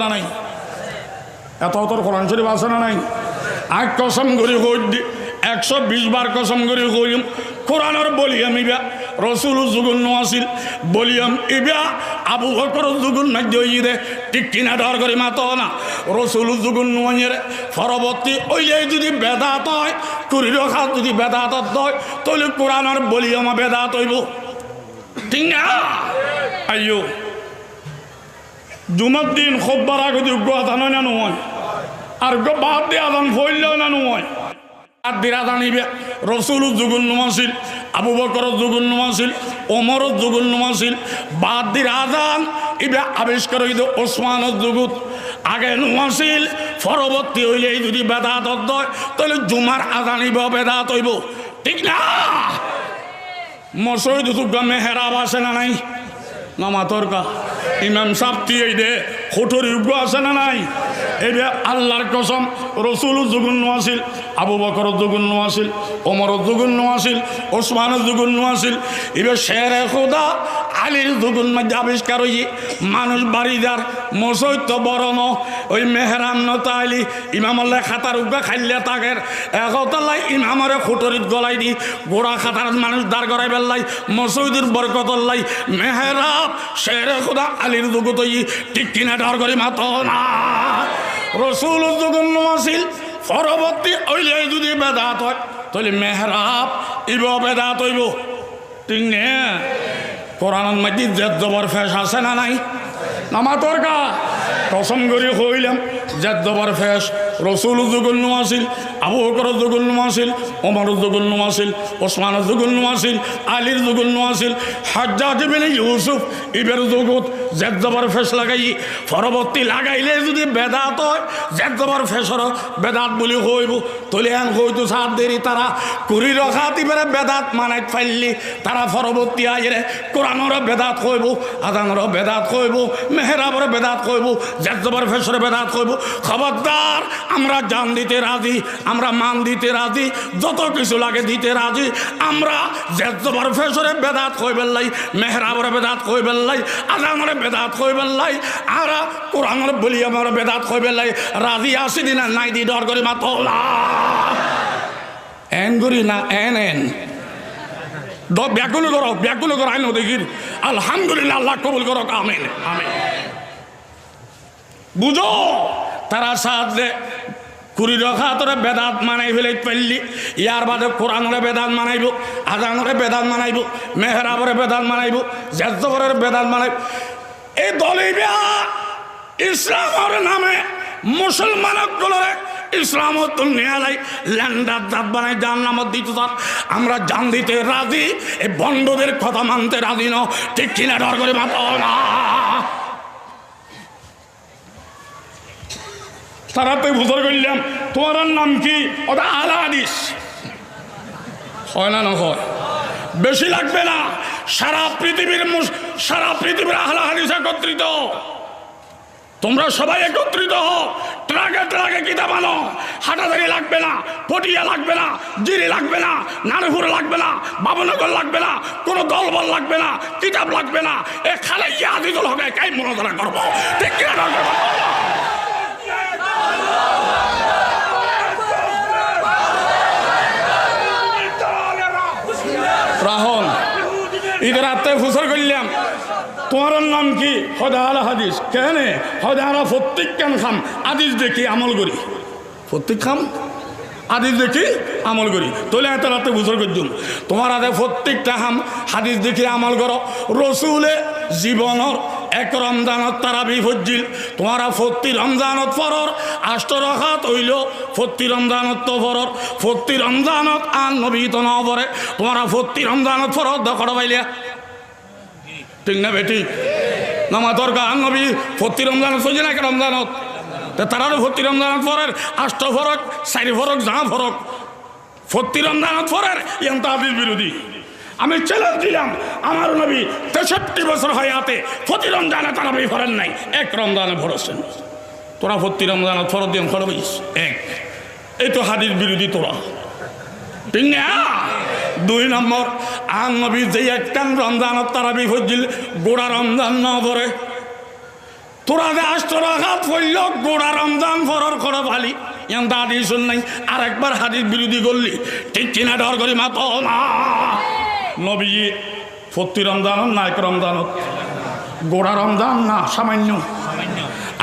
নাই এত তোর কোরআন শরীফ আছে না নাই আগ কসম করি কই 120 বার কসম করি কইম কোরআনের বলিয়াম ইবা রসুল যুগুন আসিল বলিয়াম ইবা আবু বকর যুগুন না দইরে ঠিক কিনা ডর করে মাতো না রসুল যুগুন নয়ের পরবর্তী ওইলে যদি বেদাত হয় কুরি রখা যদি বেদাত হয় তাহলে কোরআনের বলিয়াম বেদাত হইব ঠিক না আইয়ো জুমার দিন খোববার আগে যোগ্যতা নয় না নয় আর বাদ দিয়ে আদান ফইলেও না নয় বাদ দিয়ে আদান ইবে রসুল যুগুন আসিল আবু বকর যুগুন আসিল ওমর যুগুন আসিল বাদ দিয়ে আদান ইবে আবিষ্কার হইত ওসমান যুগুত আগে আসিল পরবর্তী হইলে যদি বেদাত হয় তাহলে জুমার আদান ইবে বেদাত হইব ঠিক না মসজিদ যুগা মেহরাব আসে না নাই নামাতর কা ইমাম সাহেব এই দে কঠোর যুগ আছে না নাই এই আল্লাহর কসম রসুল যুগুন আসিল আবু বকর যুগুন আসিল ওমর যুগুন আসিল ওসমান যুগুন আসিল এবার শেরে খোদা আলীর যুগুন মধ্যে আবিষ্কার হই মানুষ বাড়িদার মসজিদ তো বড় ন ওই মেহরাম নতাইলি ইমামল্লা খাতার উগা খাইলে তাকের একতলাই ইমামরে খুটরিত গলাই দি গোড়া খাতার মানুষ দাঁড় করাই বেললাই মসজিদের বরকতল্লাই মেহরাব শেরে খোদা আলীর যুগত ঠিক কিনা ডর করে মাত না রসুল যুগুন আসিল পরবর্তী ওইলে যদি বেদাত হয় তাহলে মেহরাব ইব বেদাত হইব ঠিক নে কোরআনের মধ্যে জেদ জবর ফেস আছে না নাই নামাতর কা কসম করি কইলাম জেদ জবর ফেস রসুল যুগুন আসিল আবু বকর যুগুন আসিল ওমর যুগুন আসিল ওসমান যুগুন আসিল আলীর যুগুন আসিল হাজ্জাজ ইবনে ইউসুফ ইবের যুগত জেদ জবর ফেস লাগাই পরবর্তী লাগাইলে যদি বেদাত হয় জেদ জবর ফেসর বেদাত বলি কইব তলে আন কইতো সাত দেরি তারা কুরি রখাত ইবেরে বেদাত মানাই ফাইলি তারা পরবর্তী আইরে কোরআনের বেদাত কইব আজানের বেদাত কইব মেহরাবের বেদাত কইব জেদ জবর ফেসর বেদাত কইব খবরদার আমরা জান দিতে রাজি আমরা মান দিতে রাজি যত কিছু লাগে দিতে রাজি আমরা জেদ জবর ফেসরে বেদাত কইবেন লাই মেহরাবের বেদাত কইবেন লাই আজানের বেদাত কইবেন লাই আর কোরআনের বলি আমার বেদাত কইবেন লাই রাজি আসি দিনা নাই দি ডর করে মাত এন করি না এন এন ব্যাকুল করো আইন দেখির আলহামদুলিল্লাহ আল্লাহ কবুল করো আমিন আমিন বুঝো তারা সাথে কুড়ি রখা তোরা বেদাত মানাই ফেলে পারলি ইয়ার বাদে কোরআনরে বেদাত মানাইব আজানরে বেদাত মানাইব মেহরাবরে বেদাত মানাইব জেজবরের বেদাত মানাইব এই দলিবিয়া ইসলামের নামে মুসলমানগুলোরে ইসলাম দুনিয়ালাই ল্যান্ডার দাঁত বানাই জান নামত দিত আমরা জান দিতে রাজি এই বন্ডদের কথা মানতে রাজি ন ঠিক কিনা ডর করে মাত না তারাতে বুঝর করলাম তোমার নাম কি ওটা আলা হাদিস হয় না হয় বেশি লাগবে না সারা পৃথিবীর আলা হাদিস একত্রিত তোমরা সবাই একত্রিত হও ট্রাকে ট্রাকে কিতাব আনো হাটাদারি লাগবে না পটিয়া লাগবে না জিরি লাগবে না নারপুর লাগবে না বাবনগর লাগবে না কোনো দলবল লাগবে না কিতাব লাগবে না এ খালে ইয়ে আদিদুল হবে কাই মনোধারা করবো ঠিক কিনা রাহুল ঈদের আত্মায় ফুসর করলাম তোমার নাম কি হদা আলা হাদিস কেন হদা আলা প্রত্যেক কেন খাম আদিস দেখি আমল করি প্রত্যেক খাম হাদিস দেখি আমল করি তোলে এত রাতে বুঝর করছুন তোমার হাতে প্রত্যেকটা হাম হাদিস দেখি আমল করো রসুলে জীবনের এক রমজানত তারাবি ফজ্জিল তোমারা প্রতি রমজানত ফরর আষ্ট রখাত হইল প্রতি রমজানত তো ফরর প্রতি রমজানত আন নবী তো ন পরে তোমারা প্রতি রমজানত ফরর দখড় পাইলিয়া ঠিক না বেটি নামাজর গান নবী প্রতি রমজানত চলছে না রমজানত তারারও প্রতি রমজানত ফরের আষ্ট ফরক চারি ফরক যা ফরক প্রতি রমজানত ফরের ইয়ান তাহাদিস বিরোধী আমি চ্যালেঞ্জ দিলাম আমার নবী 63 বছর হায়াতে প্রতি রমজানে তারাবি ফরেন নাই এক রমজানে ফরছেন তোরা প্রতি রমজানত ফরত দিন ফরবিস এক এই তো হাদিস বিরোধী তোরা ঠিক না 2 নম্বর আন নবী যে একখান রমজানত তারাবি ফজিল গোড়া রমজান না ধরে তোরা যে 8 রাকাত পড়ল গোড়া রমজান ফরর করে ভালি ইয়ান দাদি শুন নাই আর একবার হাদিস বিরোধী করলি ঠিক কিনা ডর করি মাত না নবী প্রতি রমজানত না এক রমজানত গোড়া রমজান না সামান্য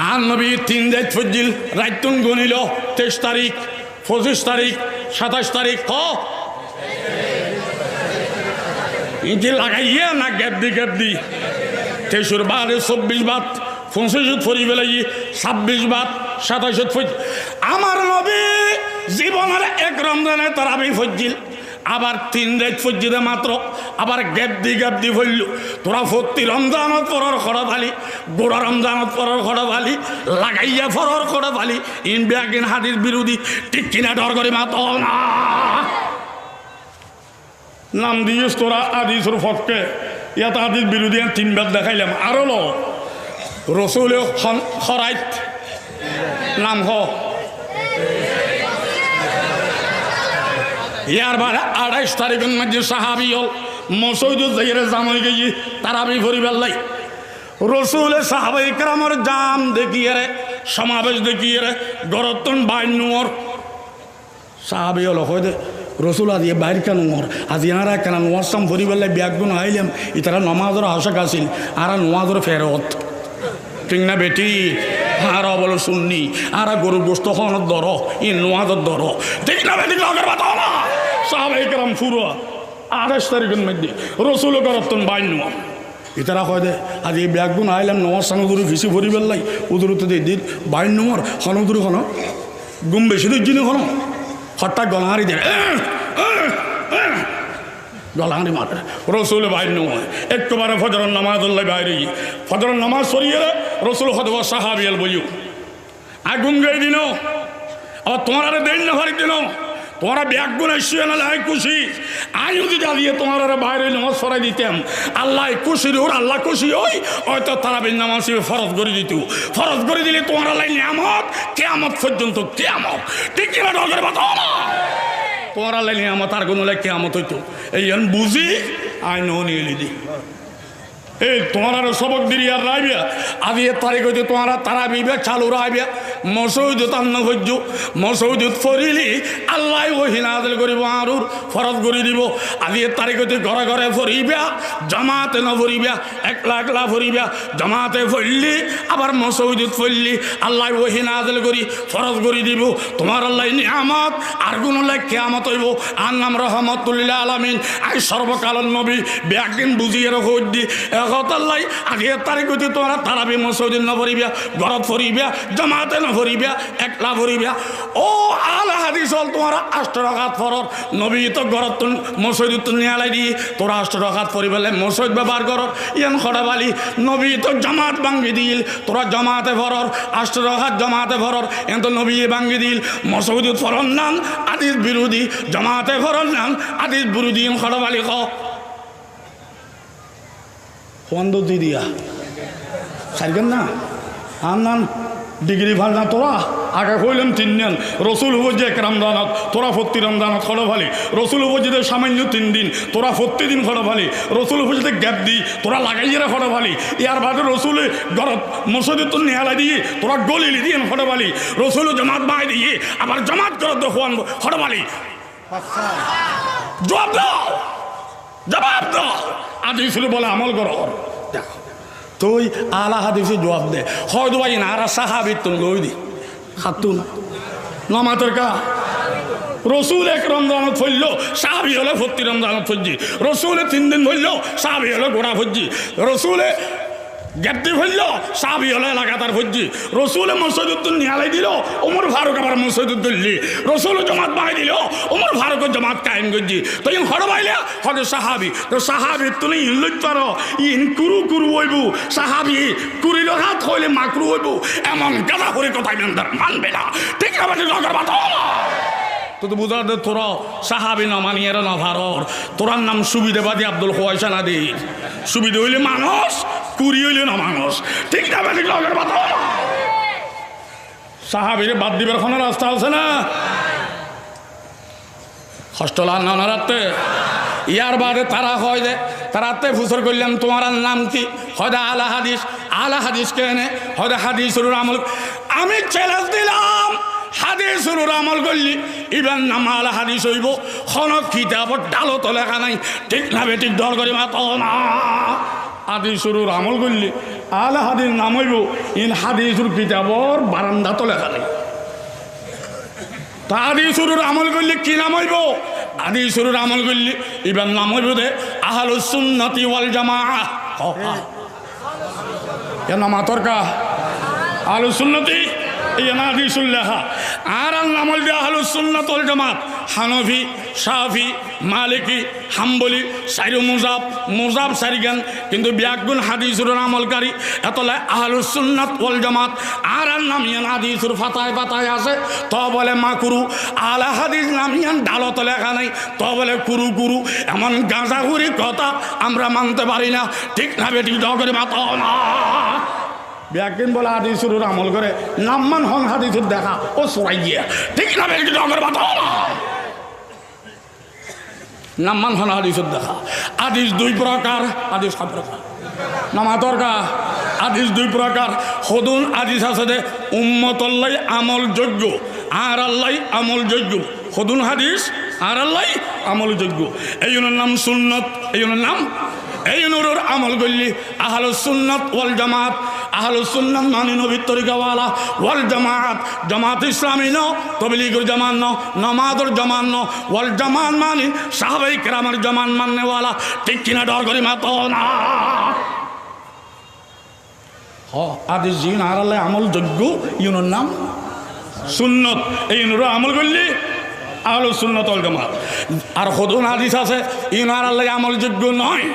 আর নবী 3 রাত ফজিল রাইতুন গনিল 23 তারিখ 25 তারিখ 27 তারিখ ইঞ্জি লাগাইয়া না গ্যাপ দি 23 বাদে 24 বাদ 25 ফরি বেলাই 26 বাদ 27 আমার নবী জীবনের এক রমজানে তারাবি ফজিল আবার 3 রাত ফজিলে মাত্র আবার গ্যাপ দি ফইল তোরা প্রতি রমজানত পরর খড় ভালি গোড়া রমজানত পরর খড় ভালি লাগাইয়া ফরর খড় ভালি ইন ব্যাগিন হাদিস বিরোধী ঠিক কিনা ডর করে মাত না নাম দিয়েছ তোরা হাদিসের পক্ষে ইয়াত হাদিস বিরোধী 3 বার দেখাইলাম আরো ল রসুল খরাইত নাম হ ইয়ার বারে 28 তারিখের মধ্যে সাহাবি হল মসজিদ যাইরে জাম হয়ে গেছি তারাবি পরিবার লাই রসুলের সাহাবাই কেরামের জাম দেখিয়ে রে সমাবেশ দেখিয়ে রে গরতন বাইনুর সাহাবি হল হয়ে রসুল আজ বাইর কেন নোর আজ ইয়ারা কেন নোয়ার পরিবার লাই ব্যাগুন আইলাম ইতারা নমাজের আশাক আসিল আর নোয়াজের ফেরত ঠিক না বেটি আর বলো শুননি আর গরু গোস্ত খাওয়ানোর দর ই নোয়াজের দর ঠিক না বেটি সাহাবাই কেরাম ফুরো 28 তারিখের মধ্যে রসুল গরতন বাইন ইতারা কয় দে আজ এই ব্যাগুন আইলাম নোয়ার সানুদুরি ঘিসি ভরিবার লাই উদুরতে দিয়ে দিন বাইন নোয়ার সানুদুরি খানো গুম বেশি দিন খানো হঠাৎ গলাহারি দেয় গলাহারি মারে রসুল বাইর নয় একবারে ফজরের নামাজ বাইরে ফজরের নামাজ সরিয়ে রসুল হত সাহাবিয়াল বইও আগুন গাই দিন আবার তোমার আরে দেন না ভারি দিন তোমারা ব্যাগুন আসিয়ে না লাই খুশি আমি যদি দাঁড়িয়ে তোমার বাইরে নামাজ সরাই দিতাম আল্লাহ খুশির ওর আল্লাহ খুশি ওই হয়তো তারা বিন নামাজ ফরজ করে দিত ফরজ করে দিলে তোমার আল্লাহ নিয়ামত কেয়ামত পর্যন্ত কেয়ামত ঠিক কিনা ডর বাতাও না তোমার আল্লাহ নিয়ামত আর কোনো কেয়ামত হইতো এই বুঝি আই নিয়ে লিদি এই তোমার সবক দিরি আর রাইবিয়া আদি এর তারিখ হইতে তোমার তারা বিবে চালু রাইবিয়া মসৌদ তান্ন হজ্জু মসৌদ ফরিলি আল্লাহ ওহি নাযিল করিব আরুর ফরজ করে দিব আদি এর তারিখ হইতে ঘরে ঘরে ফরিবা জামাতে ন ফরিবা একলা একলা ফরিবা জামাতে ফরলি আবার মসৌদ ফরলি আল্লাহ ওহি নাযিল করি ফরজ করে দিব তোমার আল্লাহ নিয়ামত আর কোন কিয়ামত হইব আর নাম রহমাতুল আলামিন আই সর্বকালের নবী ব্যাগদিন বুঝিয়ে রাখো দি আল্লাহ আগে তারিখ হইতে তোমরা তারাবি মসজিদ ন ফরিবা ঘরত ফরিবা জামাতে ন ফরিবা একলা ফরিবা ও আল হাদিস হল তোমরা 8 রাকাত ফরজ নবী তো ঘরত মসজিদ নিয়ালাই দি তোরা 8 রাকাত ফরিবেলে মসজিদ ব্যবহার কর ইয়ান খড়াবালি নবী তো জামাত ভাঙ্গি দিল তোরা জামাতে ফরজ 8 রাকাত জামাতে ফরজ এন তো নবী ভাঙ্গি দিল মসজিদ ফরজ নাম হাদিস বিরোধী জামাতে ফরজ নাম হাদিস বিরোধী খড়াবালি খ বন্ধ দিয়ে দিয়া সারবেন না আনান ডিগ্রি ভাল না তোরা আগে কইলাম 3 দিন রসুল হব যে এক রমজানত তোরা প্রতি রমজানত খড় ভালি রসুল হব যে সামান্য 3 দিন তোরা প্রতিদিন খড় ভালি রসুল হব যে গ্যাপ দি তোরা লাগাইয়ে খড় ভালি ইয়ার বাদে রসুলে ঘরত মসজিদে তো নেহালা দিয়ে তোরা গলিলি দিয়ে খড় ভালি রসুল জামাত বাই দিয়ে আবার জামাত করত খোয়ান খড় ভালি জবাব দাও আদিস বলে আমল কর দেখো তুই আলা হাদিসে জবাব দে হয়তো ভাই না আর সাহাবি তুন লই দি খাতুন নমাতের কা রসুল এক রমজানত ফলল সাহাবি হলে প্রতি রমজানত ফজি রসুলে 3 দিন ফলল সাহাবি হলে গোড়া ফজি রসুলে গ্যাপটি ফেলল সাহাবি হলে লাগাতার ফজি রসুলে মসজিদ নিয়ালাই দিল ওমর ফারুক আবার মসজিদ দিল্লি রসুল জমাত বাই দিল ওমর ফারুক জমাত কায়েম করছি তো ইন হড় বাইলে হরে সাহাবি তো সাহাবি তুমি ইল্লুত পারো ইন কুরু হইব সাহাবি কুড়িল হাত হইলে মাকরু হইব এমন গাদা করে কথা মানবে না ঠিক আছে লগর বাত তো বুঝা দে তোরা সাহাবি না মানিয়ে না ভারর তোরার নাম সুবিধাবাদী আব্দুল খোয়াইশা না দি সুবিধা হইলে মানুষ কুড়ি হইলে না মানুষ ঠিক না বেঠিক লগের বাত সাহাবিরে বাদ দিবার কোনো রাস্তা আছে না হস্টলা না রাতে ইয়ার বাদে তারা হয় যে তারাতে ফুসর করলাম তোমার নাম কি হয় আলা হাদিস আলা হাদিস কেনে হয়তো হাদিসের আমল আমি চ্যালেঞ্জ দিলাম হাদিসের আমল করলি ইবেন নাম আলা হাদিস হইব খনক কিতাবত ডালত লেখা নাই ঠিক না বেঠিক দর করে মাত না হাদিসের আমল করলি আলা হাদিস নাম হইব ইন হাদিসের কিতাবর বারান্দা তো লেখা নাই তা হাদিসের আমল করলি কি নাম হইব হাদিসের আমল করলি ইবেন নাম হইব দে আহলুস সুন্নতি ওয়াল জামাআহ এ নামাতর কা আহলুস সুন্নতি হাদিসুল্লাহা আর আমল দিয়ে আহলুস সুন্নাত ওয়াল জামাত হানফি শাফি মালিকি হাম্বলি সাইরু মুজাব সারিগান কিন্তু ব্যাগুন হাদিসুর আমলকারী এতলা আহলুস সুন্নাত ওয়াল জামাত আর নামিয়ান হাদিসুর পাতায় আছে তো বলে মাকুরু আলা হাদিস নামিয়ান ডালত লেখা নাই তো বলে কুরু এমন গাঁজাগুড়ি কথা আমরা মানতে পারি না ঠিক না বেটি করে মাতা না ব্যাগদিন বলে হাদিসুর আমল করে নাম্মান হন হাদিসুর দেখা ও সরাই গিয়া ঠিক না বেটি করে মাতা নাম্মান হন হাদিসুর দেখা হাদিস দুই প্রকার হাদিস সব প্রকার নামাতরকা হাদিস দুই প্রকার হদুন হাদিস আছে দে উম্মতল্লাই আমল যোগ্য আর আল্লাহ আমল যোগ্য হদুন হাদিস আর আল্লাহ আমল যোগ্য এই নাম সুন্নত এই নাম এই নুরুর আমল করলি আহলুস সুন্নাত ওয়াল জামাত আহলুস সুন্নাত মানে নবীর তরিকাওয়ালা ওয়াল জামাত ইসলামী ন তবলিগের জামান ন নামাজের জামান ন ওয়াল জামাত মানে সাহাবায়ে কেরামের জামান মাননেওয়ালা ঠিক কিনা ডর করে মাত না হাদিস জিন আর আল্লাহ আমল যোগ্য ইউনুর নাম সুন্নত এই নুরুর আমল করলি আহলুস সুন্নাত ওয়াল জামাত আর খুদুন হাদিস আছে ইউন আর আল্লাহ আমল যোগ্য নয়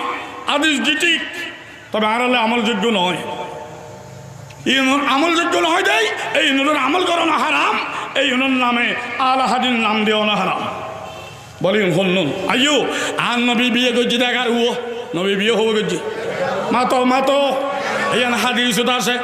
হাদিস ঠিক তবে আর আল্লাহ আমল যোগ্য নয় ইউনুর আমল যোগ্য নয় দেয় এই ইউনুর আমল করো না হারাম এই ইউনুর নামে আলা হাদিস নাম দেও না হারাম বলি শুনুন আইয়ো আর নবী বিয়ে করছি দেখার নবী বিয়ে হবো করছি মাতো এই হাদিস আছে